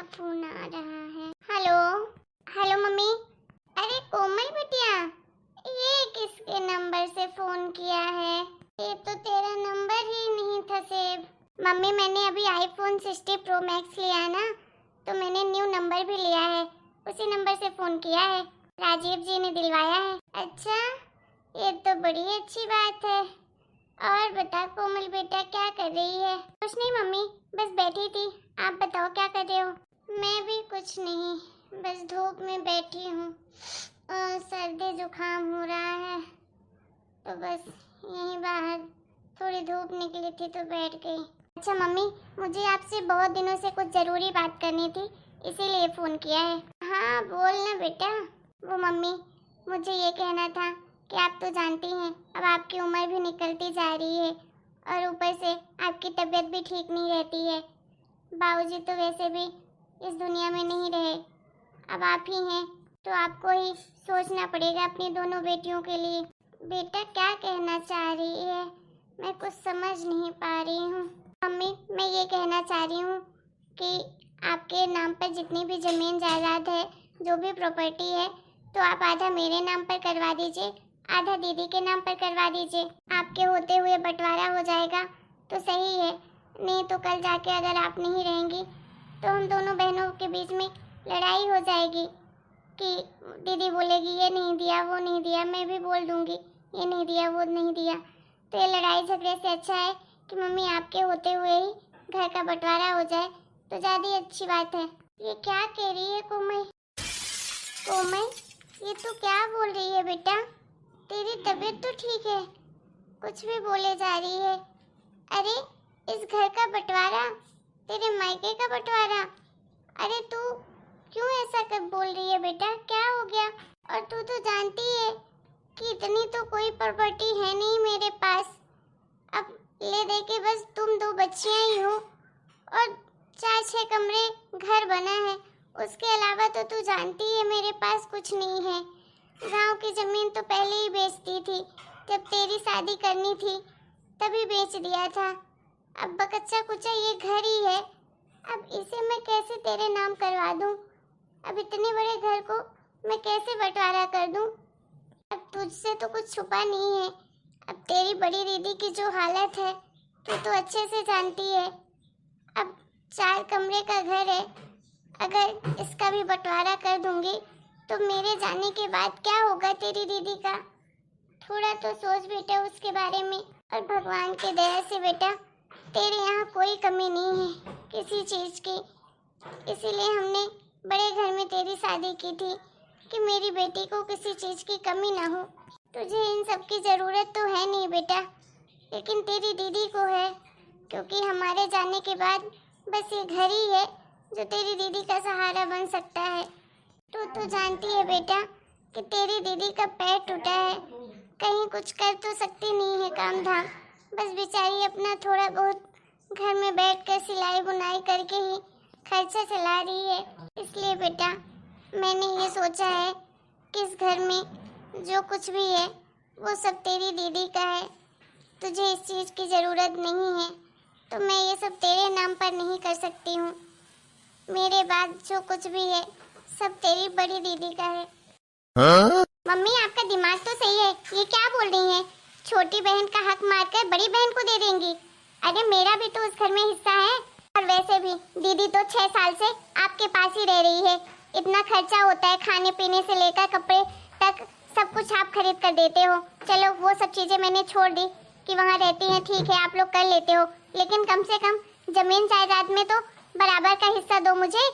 Phone आ रहा है। Hello hello mummy. अरे कोमल बिटिया, ये किसके नंबर से फोन किया है? ये तो तेरा नंबर ही नहीं था सेव। मम्मी मैंने अभी आईफोन 60 प्रो मैक्स लिया है ना, तो मैंने न्यू नंबर भी लिया है, उसी नंबर से फोन किया है। राजीव जी ने दिलवाया है। अच्छा, ये तो बड़ी अच्छी बात है। और बता कोमल बेटा, क्या कर रही है? कुछ नहीं मम्मी, बस बैठी थी। आप बताओ क्या कर रहे हो? मैं भी कुछ नहीं, बस धूप में बैठी हूँ। सर्दी जुकाम हो रहा है, तो बस यहीं बाहर थोड़ी धूप निकली थी तो बैठ गई। अच्छा मम्मी, मुझे आपसे बहुत दिनों से कुछ ज़रूरी बात करनी थी, इसीलिए फ़ोन किया है। हाँ बोल ना बेटा। वो मम्मी, मुझे ये कहना था कि आप तो जानती हैं अब आपकी उम्र भी निकलती जा रही है, और ऊपर से आपकी तबीयत भी ठीक नहीं रहती है। बाबूजी तो वैसे भी इस दुनिया में नहीं रहे, अब आप ही हैं, तो आपको ही सोचना पड़ेगा अपनी दोनों बेटियों के लिए। बेटा क्या कहना चाह रही है? मैं कुछ समझ नहीं पा रही हूँ। मम्मी मैं ये कहना चाह रही हूँ कि आपके नाम पर जितनी भी ज़मीन जायदाद है, जो भी प्रॉपर्टी है, तो आप आधा मेरे नाम पर करवा दीजिए, आधा दीदी के नाम पर करवा दीजिए। आपके होते हुए बंटवारा हो जाएगा तो सही है, नहीं तो कल जाके अगर आप नहीं रहेंगी तो हम दोनों बहनों के बीच में लड़ाई हो जाएगी कि दीदी बोलेगी ये नहीं दिया वो नहीं दिया, मैं भी बोल दूंगी ये नहीं दिया वो नहीं दिया। तो ये लड़ाई झगड़े से अच्छा है कि मम्मी आपके होते हुए ही घर का बंटवारा हो जाए तो ज़्यादा ही अच्छी बात है। ये क्या कह रही है कोमल? कोमल ये तो क्या बोल रही है बेटा? तेरी तबीयत तो ठीक है, कुछ भी बोले जा रही है। अरे इस घर का बंटवारा, तेरे मायके का बंटवारा, अरे तू क्यों ऐसा कब बोल रही है बेटा? क्या हो गया? और तू तो जानती है कि इतनी तो कोई प्रॉपर्टी है नहीं मेरे पास। अब ले दे के बस तुम दो बच्चियां ही हो, और 4-6 कमरे घर बना है, उसके अलावा तो तू जानती है मेरे पास कुछ नहीं है। गांव की जमीन तो पहले ही बेचती थी, जब तेरी शादी करनी थी तभी बेच दिया था। अब बकच्चा कुचा ये घर ही है, अब इसे मैं कैसे तेरे नाम करवा दूं? अब इतने बड़े घर को मैं कैसे बंटवारा कर दूं? अब तुझसे तो कुछ छुपा नहीं है। अब तेरी बड़ी दीदी की जो हालत है तू तो अच्छे से जानती है। अब 4 कमरे का घर है, अगर इसका भी बंटवारा कर दूंगी तो मेरे जाने के बाद क्या होगा तेरी दीदी का? थोड़ा तो सोच बेटा उसके बारे में। और भगवान के दया से बेटा तेरे यहाँ कोई कमी नहीं है किसी चीज़ की, इसीलिए हमने बड़े घर में तेरी शादी की थी कि मेरी बेटी को किसी चीज़ की कमी ना हो। तुझे इन सब की ज़रूरत तो है नहीं बेटा, लेकिन तेरी दीदी को है, क्योंकि हमारे जाने के बाद बस ये घर ही है जो तेरी दीदी का सहारा बन सकता है। तू जानती है बेटा कि तेरी दीदी का पैर टूटा है, कहीं कुछ कर तो सकती नहीं है काम धाम, बस बेचारी अपना थोड़ा बहुत घर में बैठकर सिलाई बुनाई करके ही खर्चा चला रही है। इसलिए बेटा मैंने ये सोचा है कि इस घर में जो कुछ भी है वो सब तेरी दीदी का है, तुझे इस चीज़ की ज़रूरत नहीं है, तो मैं ये सब तेरे नाम पर नहीं कर सकती हूँ। मेरे बाद जो कुछ भी है सब तेरी बड़ी दीदी का है। हाँ? मम्मी आपका दिमाग तो सही है, ये क्या बोल रही हैं? छोटी बहन का हक मारकर बड़ी बहन को दे देंगी? अरे मेरा भी तो उस घर में हिस्सा है, और वैसे भी दीदी तो 6 साल से आपके पास ही रह रही है। इतना खर्चा होता है, खाने पीने से लेकर कपड़े तक सब कुछ आप खरीद कर देते हो। चलो वो सब चीजें मैंने छोड़ दी कि वहाँ रहती हैं, ठीक है आप लोग कर लेते हो, लेकिन कम से कम जमीन जायदाद में तो बराबर का हिस्सा दो मुझे।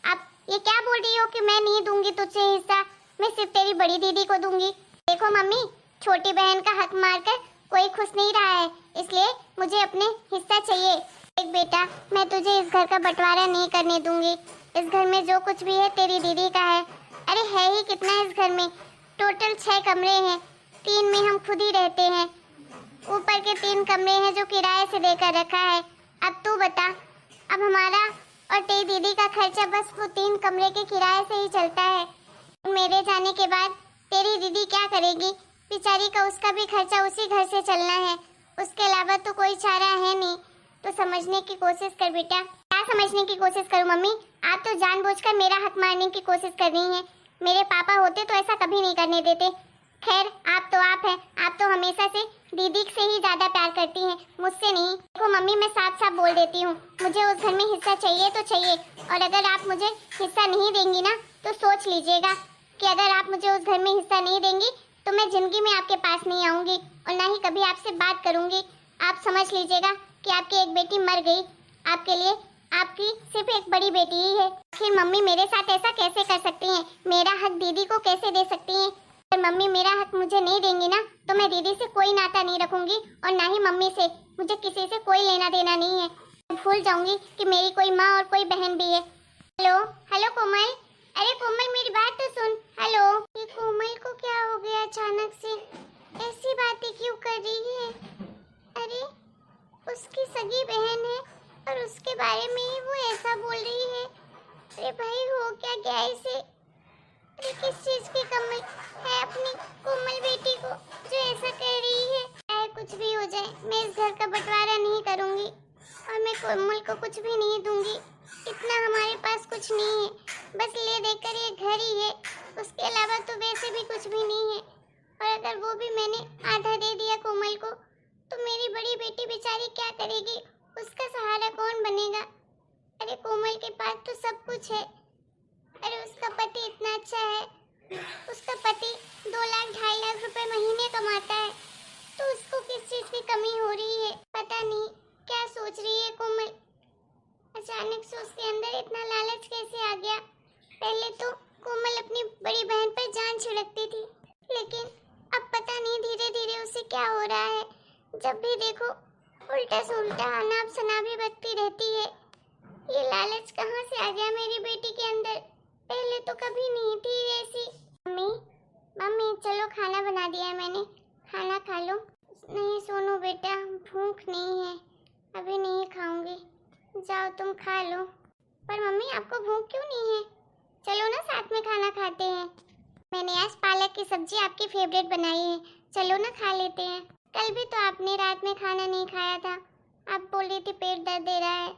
आप ये क्या बोल रही हो कि मैं नहीं दूंगी तुझे हिस्सा, मैं सिर्फ तेरी बड़ी दीदी को दूंगी? देखो मम्मी, छोटी बहन का हक मारकर कोई खुश नहीं रहा है, इसलिए मुझे अपने हिस्सा चाहिए। एक बेटा, मैं तुझे इस घर का बंटवारा नहीं करने दूंगी। इस घर में जो कुछ भी है तेरी दीदी का है। अरे है ही कितना इस घर में? टोटल 6 कमरे हैं, 3 में हम खुद ही रहते हैं, ऊपर के 3 कमरे हैं जो किराए से देकर रखा है। अब तू बता, अब हमारा और तेरी दीदी का खर्चा बस वो 3 कमरे के किराए से ही चलता है। मेरे जाने के बाद तेरी दीदी क्या करेगी? बेचारी का उसका भी खर्चा उसी घर से चलना है, उसके अलावा तो कोई चारा है नहीं। तो समझने की कोशिश कर बेटा। क्या समझने की कोशिश करूं मम्मी? आप तो जानबूझकर मेरा हक मारने की कोशिश कर रही हैं। मेरे पापा होते तो ऐसा कभी नहीं करने देते। खैर आप तो आप हैं, आप तो हमेशा से दीदी से ही ज्यादा प्यार करती हैं, मुझसे नहीं। देखो मम्मी, मैं साफ साफ बोल देती हूँ, मुझे उस घर में हिस्सा चाहिए तो चाहिए। और अगर आप मुझे हिस्सा नहीं देंगी ना तो सोच लीजिएगा कि अगर आप मुझे उस घर में हिस्सा नहीं देंगी तो मैं जिंदगी में आपके पास नहीं आऊंगी और ना ही कभी आपसे बात करूंगी। आप समझ लीजिएगा कि आपकी एक बेटी मर गई। आपके लिए आपकी सिर्फ एक बड़ी बेटी ही है। फिर मम्मी मेरे साथ ऐसा कैसे कर सकती हैं? मेरा हक दीदी को कैसे दे सकती हैं? अगर मम्मी मेरा हक मुझे नहीं देंगी ना तो मैं दीदी से कोई नाता नहीं रखूंगी और ना ही मम्मी से। मुझे किसी से कोई लेना देना नहीं है। मैं भूल जाऊंगी कि मेरी कोई माँ और कोई बहन भी है। हेलो हेलो कोमल, अरे कोमल मेरी बात तो सुन। हेलो, ये कोमल को क्या हो गया अचानक से? ऐसी बातें क्यों कर रही है? अरे उसकी सगी बहन है और उसके बारे में ही वो ऐसा बोल रही है। अरे भाई हो क्या गया इसे? अरे किस चीज की कमी है अपनी कोमल बेटी को जो ऐसा कर रही है? चाहे कुछ भी हो जाए मैं इस घर का बंटवारा नहीं करूंगी और मैं कोमल को कुछ भी नहीं दूंगी। इतना हमारे पास कुछ नहीं है, बस ले देकर ये घर ही है। उसके अलावा तो वैसे भी कुछ भी नहीं है। और अगर वो भी मैंने आधा दे दिया कोमल को तो मेरी बड़ी बेटी बेचारी क्या करेगी? उसका सहारा कौन बनेगा? अरे कोमल के पास तो सब कुछ है। अरे उसका पति इतना अच्छा है, उसका पति 2 लाख 2.5 लाख रुपए महीने कमाता है, तो उसको किस चीज की कमी हो रही है? पता नहीं क्या सोच रही है कोमल। अचानक से उसके अंदर इतना लालच कैसे आ गया? पहले तो कोमल अपनी बड़ी बहन पर जान छिड़कती थी, लेकिन अब पता नहीं धीरे धीरे उसे क्या हो रहा है। जब भी देखो उल्टा सुल्टा अनाप शनापी बकती रहती है। ये लालच कहाँ से आ गया मेरी बेटी के अंदर? पहले तो कभी नहीं थी ऐसी। मम्मी मम्मी चलो खाना बना दिया है मैंने, खाना खा लो। नहीं सोनू बेटा, भूख नहीं है, अभी नहीं खाऊंगी। जाओ तुम खा लो। पर मम्मी आपको भूख क्यों नहीं है? चलो ना साथ में खाना खाते हैं। मैंने आज पालक की सब्जी आपकी फेवरेट बनाई है, चलो ना खा लेते हैं। कल भी तो आपने रात में खाना नहीं खाया था, आप बोल रही थी पेट दर्द दे रहा है।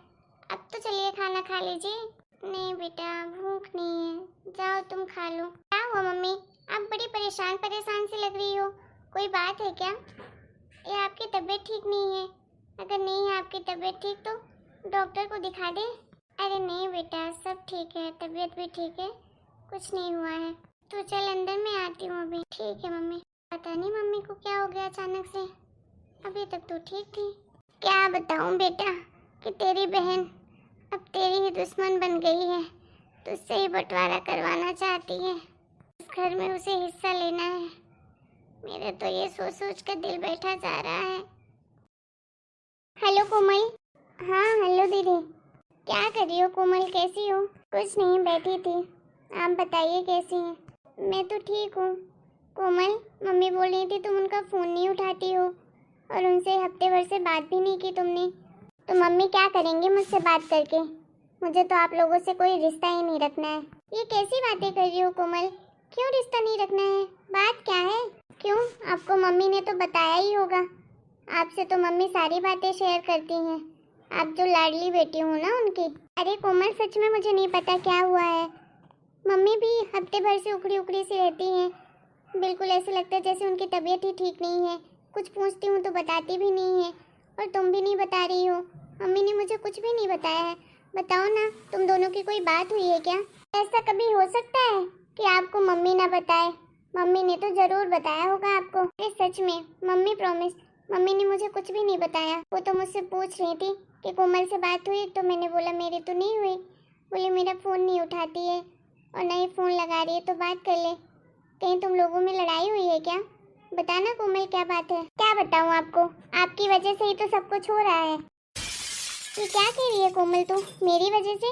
अब तो चलिए खाना खा लीजिए। नहीं बेटा भूख नहीं है, जाओ तुम खा लो। क्या हुआ मम्मी, आप बड़ी परेशान परेशान सी लग रही हो, कोई बात है क्या? या आपकी तबीयत ठीक नहीं है? अगर नहीं है आपकी तबीयत ठीक तो डॉक्टर को दिखा दे। अरे नहीं बेटा सब ठीक है, तबीयत भी ठीक है, कुछ नहीं हुआ है। तो चल अंदर मैं आती हूँ अभी। ठीक है मम्मी। पता नहीं मम्मी को क्या हो गया अचानक से, अभी तक तो ठीक थी। क्या बताऊँ बेटा कि तेरी बहन अब तेरी ही दुश्मन बन गई है, तुझसे ही बंटवारा करवाना चाहती है। इस घर में उसे हिस्सा लेना है। मेरे तो ये सोच सोच कर दिल बैठा जा रहा है। हेलो कोमल। हाँ हेलो दीदी। क्या कर रही हो कोमल, कैसी हो? कुछ नहीं बैठी थी, आप बताइए कैसी हैं? मैं तो ठीक हूँ। कोमल मम्मी बोल रही थी तुम उनका फ़ोन नहीं उठाती हो और उनसे हफ्ते भर से बात भी नहीं की तुमने। तो मम्मी क्या करेंगे मुझसे बात करके? मुझे तो आप लोगों से कोई रिश्ता ही नहीं रखना है। ये कैसी बातें कर रही हो कोमल, क्यों रिश्ता नहीं रखना है? बात क्या है? क्यों, आपको मम्मी ने तो बताया ही होगा। आपसे तो मम्मी सारी बातें शेयर करती हैं, आप जो लाडली बेटी हो ना उनकी। अरे कोमल सच में मुझे नहीं पता क्या हुआ है। मम्मी भी हफ्ते भर से उखड़ी उखड़ी सी रहती हैं, बिल्कुल ऐसे लगता है जैसे उनकी तबीयत ही ठीक नहीं है। कुछ पूछती हूँ तो बताती भी नहीं है, और तुम भी नहीं बता रही हो। मम्मी ने मुझे कुछ भी नहीं बताया है। बताओ ना, तुम दोनों की कोई बात हुई है क्या? ऐसा कभी हो सकता है कि आपको मम्मी ना बताए? मम्मी ने तो जरूर बताया होगा आपको। अरे सच में मम्मी प्रॉमिस, मम्मी ने मुझे कुछ भी नहीं बताया। वो तो मुझसे पूछ रही थी कि कोमल से बात हुई, तो मैंने बोला मेरी तो नहीं हुई। बोले मेरा फ़ोन नहीं उठाती है और नहीं फ़ोन लगा रही है तो बात कर ले। कहीं तुम लोगों में लड़ाई हुई है क्या? बताना कोमल क्या बात है? क्या बताऊँ आपको, आपकी वजह से ही तो सब कुछ हो रहा है। ये क्या कह रही है कोमल तू? मेरी वजह से?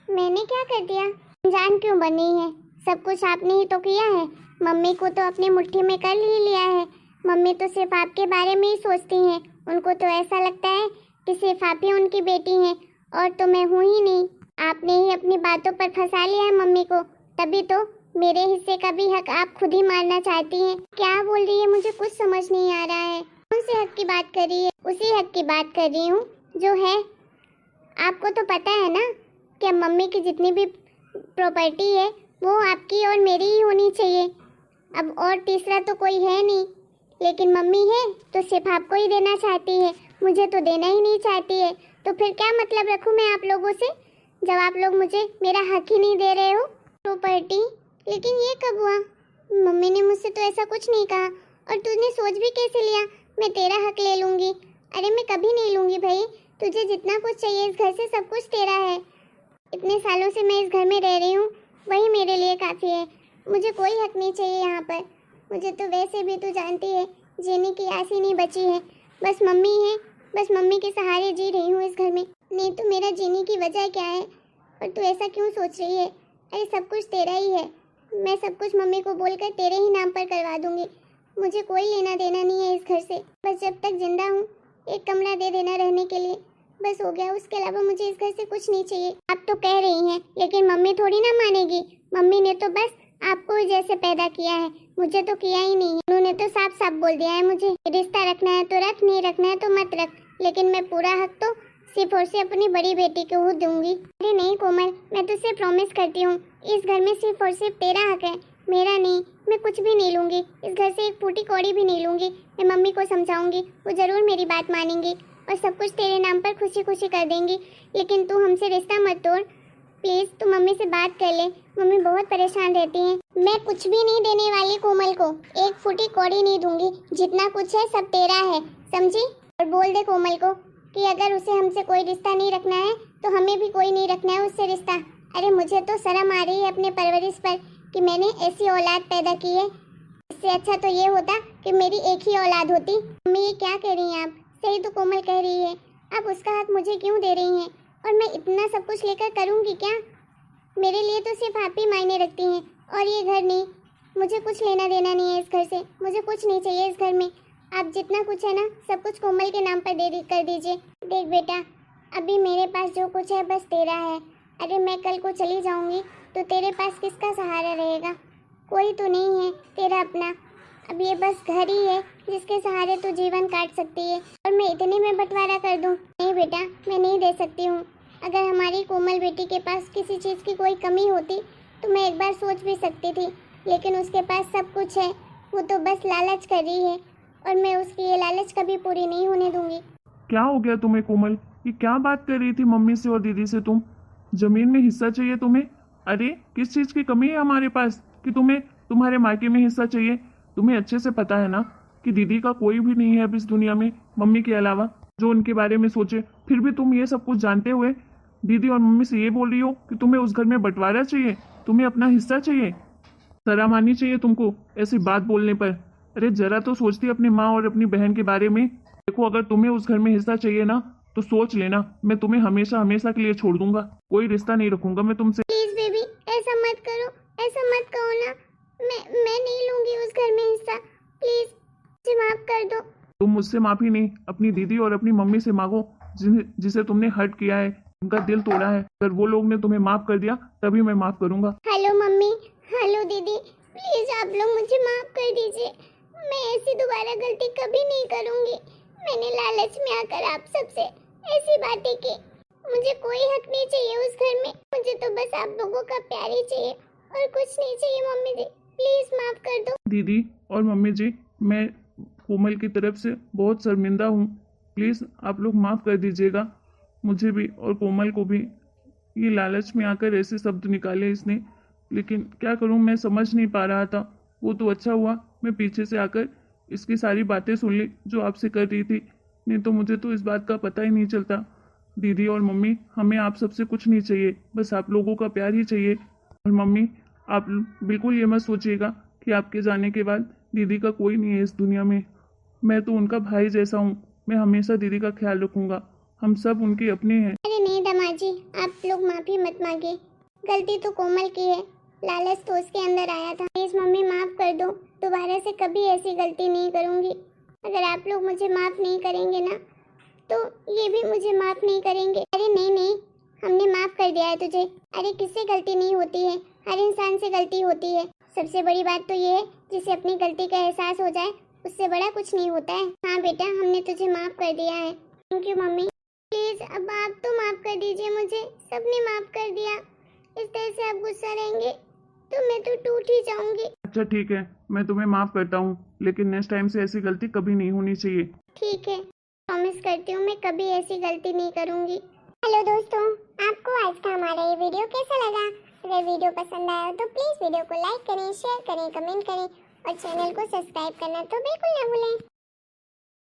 मैंने क्या कर दिया? जान क्यों बनी है? सब कुछ आपने ही तो किया है। मम्मी को तो अपनी मुट्ठी में कर ही लिया है। मम्मी तो सिर्फ आपके बारे में ही सोचती हैं। उनको तो ऐसा लगता है कि सिर्फ आप ही उनकी बेटी हैं और तो मैं हूँ ही नहीं। आपने ही अपनी बातों पर फंसा लिया है मम्मी को, तभी तो मेरे हिस्से का भी हक आप खुद ही मारना चाहती हैं। क्या बोल रही है मुझे कुछ समझ नहीं आ रहा है। कौन से हक की बात कर रही है? उसी हक की बात कर रही हूँ जो है आपको तो पता है ना कि अब मम्मी की जितनी भी प्रॉपर्टी है वो आपकी और मेरी ही होनी चाहिए। अब और तीसरा तो कोई है नहीं, लेकिन मम्मी है तो सिर्फ आपको ही देना चाहती है, मुझे तो देना ही नहीं चाहती है। तो फिर क्या मतलब रखूं मैं आप लोगों से जब आप लोग मुझे मेरा हक ही नहीं दे रहे हो प्रॉपर्टी। लेकिन ये कब हुआ? मम्मी ने मुझसे तो ऐसा कुछ नहीं कहा। और तूने सोच भी कैसे लिया मैं तेरा हक ले लूंगी? अरे मैं कभी नहीं लूंगी भाई। तुझे जितना कुछ चाहिए इस घर से सब कुछ तेरा है। इतने सालों से मैं इस घर में रह रही हूँ, वही मेरे लिए काफ़ी है। मुझे कोई हक नहीं चाहिए यहाँ पर। मुझे तो वैसे भी तू जानती है जीने की आस ही नहीं बची है। बस मम्मी है, बस मम्मी के सहारे जी रही हूँ इस घर में। नहीं तो मेरा जीने की वजह क्या है? और तू ऐसा क्यों सोच रही है? अरे सब कुछ तेरा ही है। मैं सब कुछ मम्मी को बोलकर तेरे ही नाम पर करवा दूंगी। मुझे कोई लेना देना नहीं है इस घर से। बस जब तक जिंदा हूँ एक कमरा दे देना रहने के लिए, बस हो गया। उसके अलावा मुझे इस घर से कुछ नहीं चाहिए। आप तो कह रही हैं, लेकिन मम्मी थोड़ी ना मानेगी। मम्मी ने तो बस आपको ही जैसे पैदा किया है, मुझे तो किया ही नहीं है। उन्होंने तो साफ साफ बोल दिया है मुझे रिश्ता रखना है तो रख, नहीं रखना है तो मत रख, लेकिन मैं पूरा हक तो सिर्फ और सिर्फ अपनी बड़ी बेटी को ही दूंगी। अरे नहीं कोमल, मैं तुझसे प्रॉमिस करती हूँ इस घर में सिर्फ और सिर्फ तेरा हक है, मेरा नहीं। मैं कुछ भी नहीं लूंगी इस घर से, एक फूटी कौड़ी भी नहीं लूंगी। मैं मम्मी को समझाऊंगी, वो जरूर मेरी बात मानेंगी और सब कुछ तेरे नाम पर खुशी खुशी कर देंगी। लेकिन तू हमसे रिश्ता मत तोड़ प्लीज। तू मम्मी से बात कर ले, मम्मी बहुत परेशान रहती हैं। मैं कुछ भी नहीं देने वाली कोमल को, एक फूटी कौड़ी नहीं दूंगी। जितना कुछ है सब तेरा है, समझी? और बोल दे कोमल को कि अगर उसे हमसे कोई रिश्ता नहीं रखना है तो हमें भी कोई नहीं रखना है उससे रिश्ता। अरे मुझे तो शर्म आ रही है अपने परवरिश पर कि मैंने ऐसी औलाद पैदा की है। इससे अच्छा तो ये होता कि मेरी एक ही औलाद होती। मम्मी ये क्या कह रही हैं आप? सही तो कोमल कह रही है। आप उसका हक मुझे क्यों दे रही हैं? और मैं इतना सब कुछ लेकर करूँगी क्या? मेरे लिए तो सिर्फ आप ही मायने रखती हैं और ये घर नहीं। मुझे कुछ लेना देना नहीं है इस घर से, मुझे कुछ नहीं चाहिए इस घर में। आप जितना कुछ है ना सब कुछ कोमल के नाम पर कर दीजिए। देख बेटा, अभी मेरे पास जो कुछ है बस तेरा है। अरे मैं कल को चली जाऊंगी तो तेरे पास किसका सहारा रहेगा? कोई तो नहीं है तेरा अपना। अब ये बस घर ही है जिसके सहारे तू जीवन काट सकती है और मैं इतने में बंटवारा कर दूं? नहीं बेटा, मैं नहीं दे सकती हूँ। अगर हमारी कोमल बेटी के पास किसी चीज़ की कोई कमी होती तो मैं एक बार सोच भी सकती थी, लेकिन उसके पास सब कुछ है। वो तो बस लालच कर रही है और मैं उसकी ये लालच कभी पूरी नहीं होने दूंगी। क्या हो गया तुम्हें कोमल? ये क्या बात कर रही थी मम्मी से और दीदी से? तुम जमीन में हिस्सा चाहिए तुम्हें? अरे किस चीज की कमी है हमारे पास कि तुम्हें तुम्हारे मायके में हिस्सा चाहिए? तुम्हें अच्छे से पता है ना कि दीदी का कोई भी नहीं है अब इस दुनिया में मम्मी के अलावा जो उनके बारे में सोचे। फिर भी तुम ये सब कुछ जानते हुए दीदी और मम्मी से ये बोल रही हो कि तुम्हें उस घर में बंटवारा चाहिए, तुम्हें अपना हिस्सा चाहिए। शर्म आनी चाहिए तुमको ऐसी बात बोलने पर। अरे जरा तो सोचती अपनी माँ और अपनी बहन के बारे में। देखो अगर तुम्हें उस घर में हिस्सा चाहिए ना तो सोच लेना, मैं तुम्हें हमेशा हमेशा के लिए छोड़ दूंगा, कोई रिश्ता नहीं रखूंगा मैं तुमसे। प्लीज बेबी ऐसा मत करो, ऐसा मत कहो ना। मैं नहीं लूंगी उस घर में हिस्सा। प्लीज मुझे माफ कर दो। तुम मुझसे माफी नहीं अपनी दीदी और अपनी मम्मी से मांगो जिसे तुमने हर्ट किया है, उनका दिल तोड़ा है। अगर वो लोग ने तुम्हें माफ कर दिया तभी मैं माफ करूंगा। हेलो मम्मी, हेलो दीदी, प्लीज आप लोग मुझे माफ कर दीजिए। मैं ऐसी दोबारा गलती कभी नहीं करूंगी। मैंने लालच में आकर आप सबसे ऐसी बातें की। मुझे कोई हक नहीं चाहिए उस घर में। मुझे तो बस आप लोगों का प्यार ही चाहिए और कुछ नहीं चाहिए। मम्मी जी प्लीज माफ कर दो। दीदी और मम्मी जी, मैं कोमल की तरफ से बहुत शर्मिंदा हूँ। प्लीज़ आप लोग माफ़ कर दीजिएगा मुझे भी और कोमल को भी। ये लालच में आकर ऐसे शब्द निकाले इसने, लेकिन क्या करूँ मैं समझ नहीं पा रहा था। वो तो अच्छा हुआ मैं पीछे से आकर इसकी सारी बातें सुन ली जो आपसे कर रही थी, नहीं तो मुझे तो इस बात का पता ही नहीं चलता। दीदी और मम्मी, हमें आप सबसे कुछ नहीं चाहिए, बस आप लोगों का प्यार ही चाहिए। और मम्मी आप बिल्कुल ये मत सोचिएगा कि आपके जाने के बाद दीदी का कोई नहीं है इस दुनिया में। मैं तो उनका भाई जैसा हूँ, मैं हमेशा दीदी का ख्याल रखूंगा। हम सब उनके अपने हैं। अरे नहीं दामाजी, आप लोग माफी मत मांगे। गलती तो कोमल की है, लालच तो उसके अंदर आया था। प्लीज मम्मी माफ कर दो, दोबारा से कभी ऐसी गलती नहीं करूंगी। अगर आप लोग मुझे माफ नहीं करेंगे ना तो ये भी मुझे माफ नहीं करेंगे। अरे नहीं नहीं, हमने माफ कर दिया है तुझे। अरे किससे गलती नहीं होती है, हर इंसान से गलती होती है। सबसे बड़ी बात तो ये है जिसे अपनी गलती का एहसास हो जाए उससे बड़ा कुछ नहीं होता है। हाँ बेटा, हमने तुझे माफ कर दिया है। Thank you mummy. प्लीज अब आप तो माफ कर दीजिए मुझे, सबने माफ कर दिया। इस तरह से आप गुस्सा रहेंगे तो मैं तो टूट ही जाऊंगी। अच्छा ठीक है, मैं तुम्हें माफ़ करता हूँ, लेकिन नेक्स्ट टाइम से ऐसी गलती कभी नहीं होनी चाहिए। ठीक है, प्रॉमिस करती हूँ मैं कभी ऐसी गलती नहीं करूंगी। हेलो दोस्तों, आपको आज का हमारा ये वीडियो कैसा लगा? अगर वीडियो पसंद आया तो प्लीज वीडियो को लाइक करें, शेयर करें, कमेंट करें और चैनल को सब्सक्राइब करना तो बिल्कुल ना भूलें।